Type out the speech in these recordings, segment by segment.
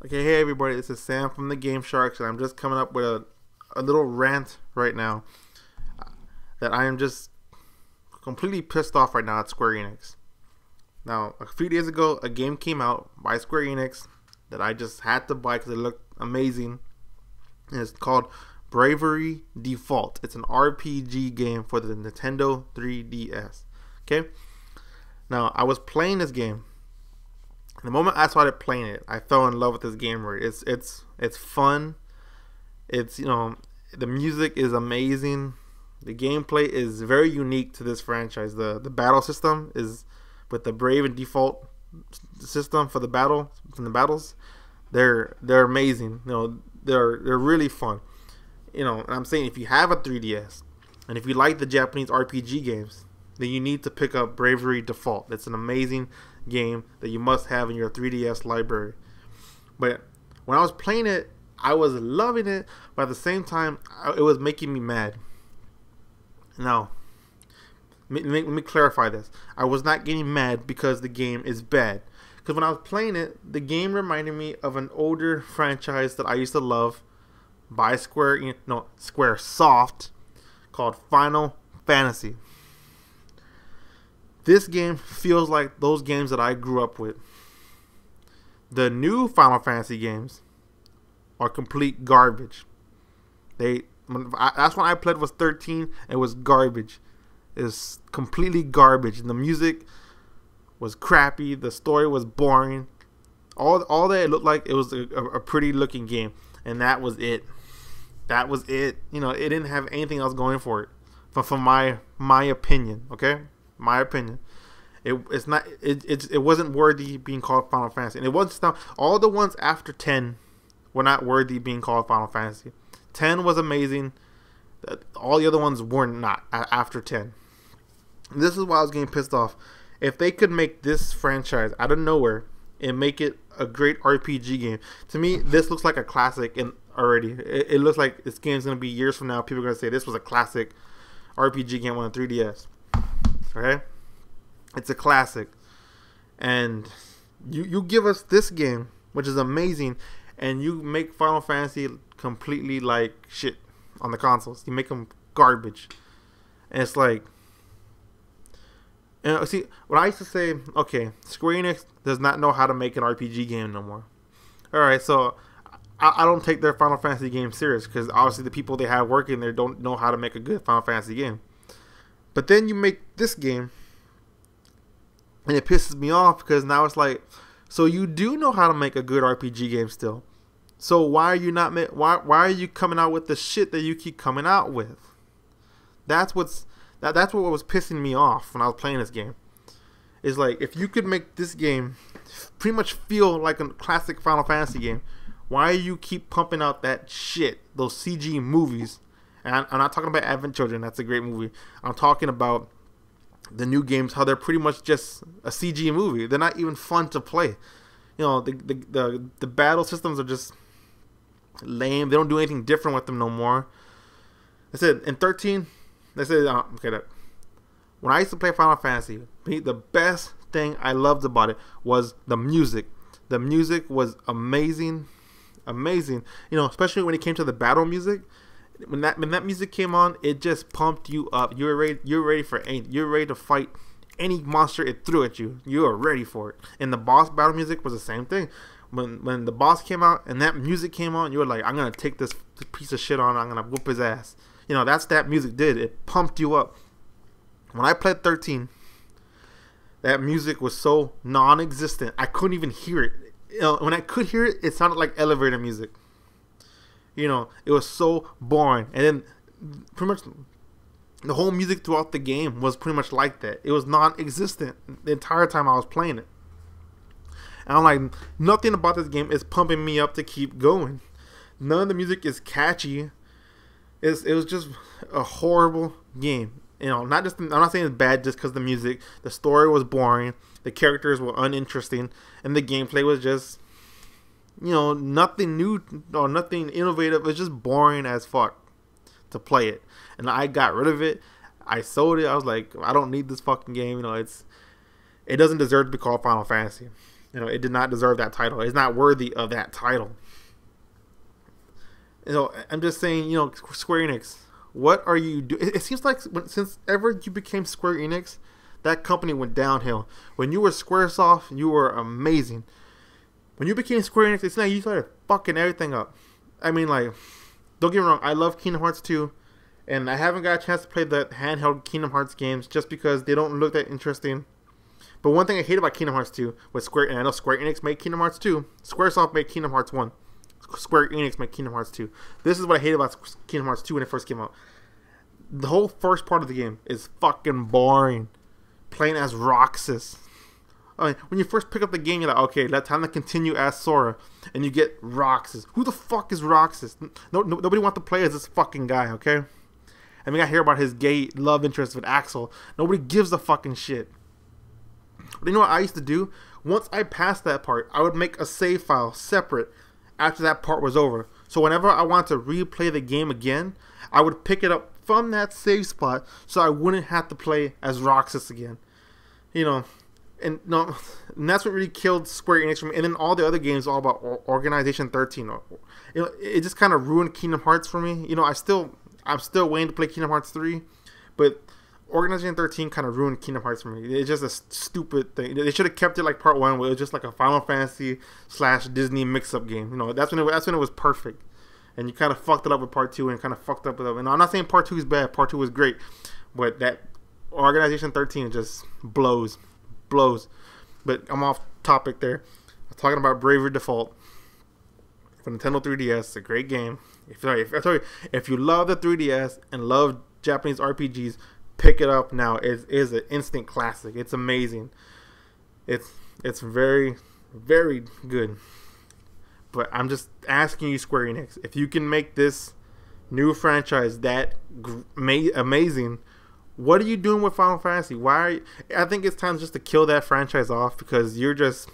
Okay, hey everybody, this is Sam from the Game Sharks, and I'm just coming up with a little rant right now that I am just completely pissed off right now at Square Enix. Now, a few days ago, a game came out by Square Enix that I just had to buy because it looked amazing. And it's called Bravery Default. It's an RPG game for the Nintendo 3DS. Okay? Now, I was playing this game. The moment I started playing it, I fell in love with this game. It's fun. It's, the music is amazing. The gameplay is very unique to this franchise. The battle system is with the Brave and Default system for the battles. They're amazing. They're really fun. And I'm saying if you have a 3DS and if you like the Japanese RPG games, then you need to pick up Bravery Default. It's an amazing game that you must have in your 3DS library. But when I was playing it, I was loving it, but at the same time, it was making me mad. Now, let me clarify this. I was not getting mad because the game is bad. Because when I was playing it, the game reminded me of an older franchise that I used to love by Squaresoft called Final Fantasy. This game feels like those games that I grew up with. The new Final Fantasy games are complete garbage. That's when I played was 13. It was garbage. It's completely garbage. And the music was crappy. The story was boring. All that it looked like, it was a pretty looking game, and that was it. That was it. It didn't have anything else going for it. From my opinion, okay. My opinion, it wasn't worthy being called Final Fantasy, and it wasn't. All the ones after 10 were not worthy being called Final Fantasy. 10 was amazing. All the other ones were not after 10. And this is why I was getting pissed off. If they could make this franchise out of nowhere and make it a great RPG game, to me this looks like a classic. And already it looks like this game's gonna be years from now. People are gonna say this was a classic RPG game on the 3DS. Okay, it's a classic, and you give us this game, which is amazing, and you make Final Fantasy completely like shit on the consoles. You make them garbage, and it's like, see what I used to say. Okay, Square Enix does not know how to make an RPG game no more. All right, so I don't take their Final Fantasy game serious because obviously the people they have working there don't know how to make a good Final Fantasy game. But then you make this game, and it pisses me off because now it's like, so you do know how to make a good RPG game still. So why are you not why are you coming out with the shit that you keep coming out with? That's what was pissing me off when I was playing this game. It's like, if you could make this game pretty much feel like a classic Final Fantasy game, why you keep pumping out that shit, those CG movies? And I'm not talking about Advent Children. That's a great movie. I'm talking about the new games, how they're pretty much just a CG movie. They're not even fun to play. The battle systems are just lame. They don't do anything different with them no more. I said in 13, they said, when I used to play Final Fantasy, the best thing I loved about it was the music. The music was amazing. Amazing. Especially when it came to the battle music. When that music came on, it just pumped you up. You're ready for anything. You're ready to fight any monster it threw at you. You are ready for it. And the boss battle music was the same thing. When the boss came out and that music came on, you were like, I'm gonna take this piece of shit on. I'm gonna whoop his ass. That's that music did. It pumped you up. When I played 13, that music was so non-existent. I couldn't even hear it. When I could hear it, it sounded like elevator music. It was so boring. And then pretty much the whole music throughout the game was pretty much like that. It was non-existent the entire time I was playing it. And I'm like, nothing about this game is pumping me up to keep going. None of the music is catchy. It was just a horrible game. I'm not saying it's bad just because the music. The story was boring. The characters were uninteresting. And the gameplay was just, nothing new or nothing innovative. It's just boring as fuck to play it. And I got rid of it. I sold it. I was like, I don't need this fucking game. It doesn't deserve to be called Final Fantasy. It did not deserve that title. It's not worthy of that title. I'm just saying, Square Enix, what are you doing? It seems like since ever you became Square Enix, that company went downhill. When you were Squaresoft, you were amazing. When you became Square Enix, it's like you started fucking everything up. I mean, like, don't get me wrong, I love Kingdom Hearts 2, and I haven't got a chance to play the handheld Kingdom Hearts games just because they don't look that interesting. But one thing I hate about Kingdom Hearts 2 was and I know Square Enix made Kingdom Hearts 2, Squaresoft made Kingdom Hearts 1. Square Enix made Kingdom Hearts 2. This is what I hate about Kingdom Hearts 2 when it first came out. The whole first part of the game is fucking boring. Playing as Roxas. I mean, when you first pick up the game, you're like, okay, let's time to continue as Sora. And you get Roxas. Who the fuck is Roxas? Nobody wants to play as this fucking guy, okay? I mean, I hear about his gay love interest with Axel. Nobody gives a fucking shit. But you know what I used to do? Once I passed that part, I would make a save file separate after that part was over. So whenever I want to replay the game again, I would pick it up from that save spot so I wouldn't have to play as Roxas again. And that's what really killed Square Enix from me. And then all the other games all about Organization 13. It just kind of ruined Kingdom Hearts for me. I'm still waiting to play Kingdom Hearts 3, but Organization 13 kind of ruined Kingdom Hearts for me. It's just a stupid thing. They should have kept it like part 1, where it was just like a Final Fantasy / Disney mix-up game. That's when it was perfect. And you kind of fucked it up with part 2 and kind of fucked up with it. And I'm not saying part 2 is bad. Part 2 was great, but that Organization 13 just blows. But I'm off topic there. I'm talking about Bravery Default for Nintendo 3DS. It's a great game. If you love the 3DS and love Japanese RPGs, pick it up now. It is an instant classic. It's amazing. It's very, very good. But I'm just asking you, Square Enix, if you can make this new franchise that amazing, what are you doing with Final Fantasy? I think it's time just to kill that franchise off, because you're just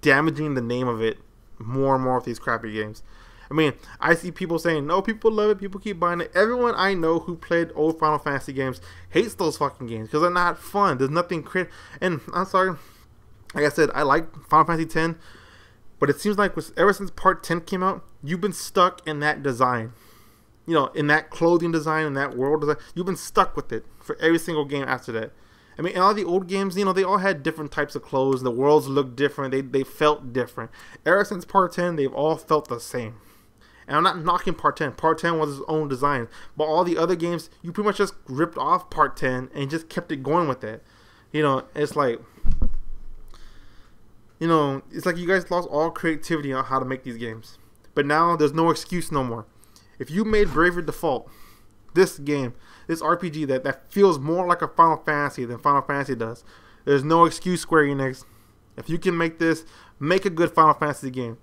damaging the name of it more and more with these crappy games. I mean, I see people saying, no, people love it, people keep buying it. Everyone I know who played old Final Fantasy games hates those fucking games because they're not fun. There's nothing and I'm sorry, like I said, I like Final Fantasy X, but it seems like ever since Part 10 came out, you've been stuck in that design. In that clothing design, in that world design, you've been stuck with it for every single game after that. I mean, in all the old games, they all had different types of clothes. The worlds looked different. They felt different. Ever since Part 10, they've all felt the same. And I'm not knocking Part 10. Part 10 was its own design. But all the other games, you pretty much just ripped off Part 10 and just kept it going with it. It's like, it's like you guys lost all creativity on how to make these games. But now there's no excuse no more. If you made Bravery Default, this game, this RPG that feels more like a Final Fantasy than Final Fantasy does, there's no excuse, Square Enix. If you can make this, make a good Final Fantasy game.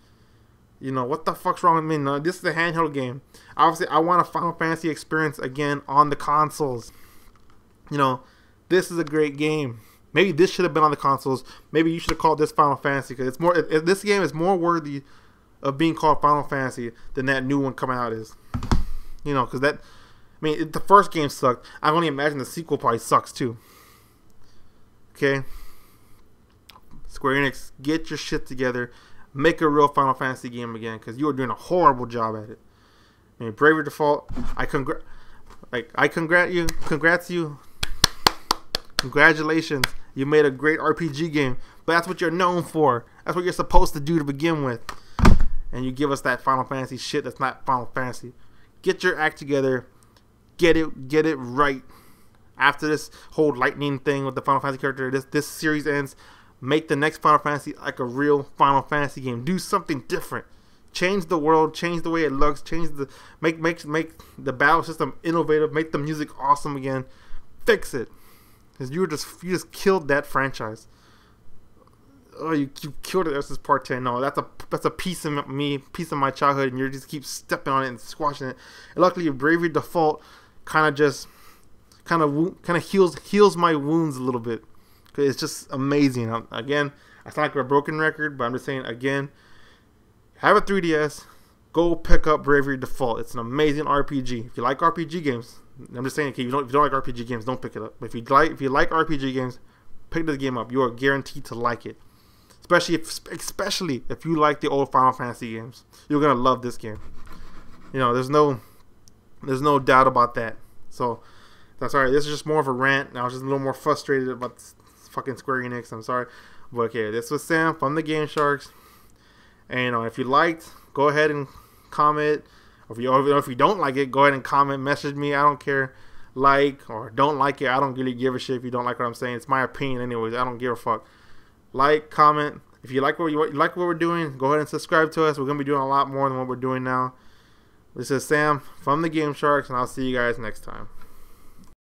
What the fuck's wrong with me? No, this is a handheld game. Obviously, I want a Final Fantasy experience again on the consoles. This is a great game. Maybe this should have been on the consoles. Maybe you should have called this Final Fantasy, because it's more. This game is more worthy of being called Final Fantasy than that new one coming out is. Because that. I mean, the first game sucked. I can only imagine the sequel probably sucks too. Okay? Square Enix, get your shit together. Make a real Final Fantasy game again, because you are doing a horrible job at it. I mean, Bravery Default, congrats you. Congratulations. You made a great RPG game. But that's what you're known for. That's what you're supposed to do to begin with. And you give us that Final Fantasy shit that's not Final Fantasy. Get your act together. Get it right. After this whole lightning thing with the Final Fantasy character, this series ends. Make the next Final Fantasy like a real Final Fantasy game. Do something different. Change the world. Change the way it looks. Make the battle system innovative. Make the music awesome again. Fix it. Because you just killed that franchise. Oh, you killed it ever since Part 10. No, that's a piece of me, piece of my childhood, and you just keep stepping on it and squashing it. And luckily, Bravery Default kind of heals my wounds a little bit. Cause it's just amazing. Again, I sound like a broken record, but I'm just saying again, have a 3DS, go pick up Bravery Default. It's an amazing RPG. If you like RPG games, I'm just saying, okay, if you don't like RPG games, don't pick it up. But if you like RPG games, pick this game up. You are guaranteed to like it. especially if you like the old Final Fantasy games. You're gonna love this game. You know, there's no doubt about that. So that's alright. This is just more of a rant. I was just a little more frustrated about this fucking Square Enix. I'm sorry, but okay, this was Sam from the Game Sharks. And you know, if you liked, go ahead and comment. If you don't like it, go ahead and comment, message me. I don't care. Like or don't like it, I don't really give a shit if you don't like what I'm saying. It's my opinion anyways. I don't give a fuck. Like, comment. If you like what we're doing, go ahead and subscribe to us. We're gonna be doing a lot more than what we're doing now. This is Sam from the Game Sharks, and I'll see you guys next time.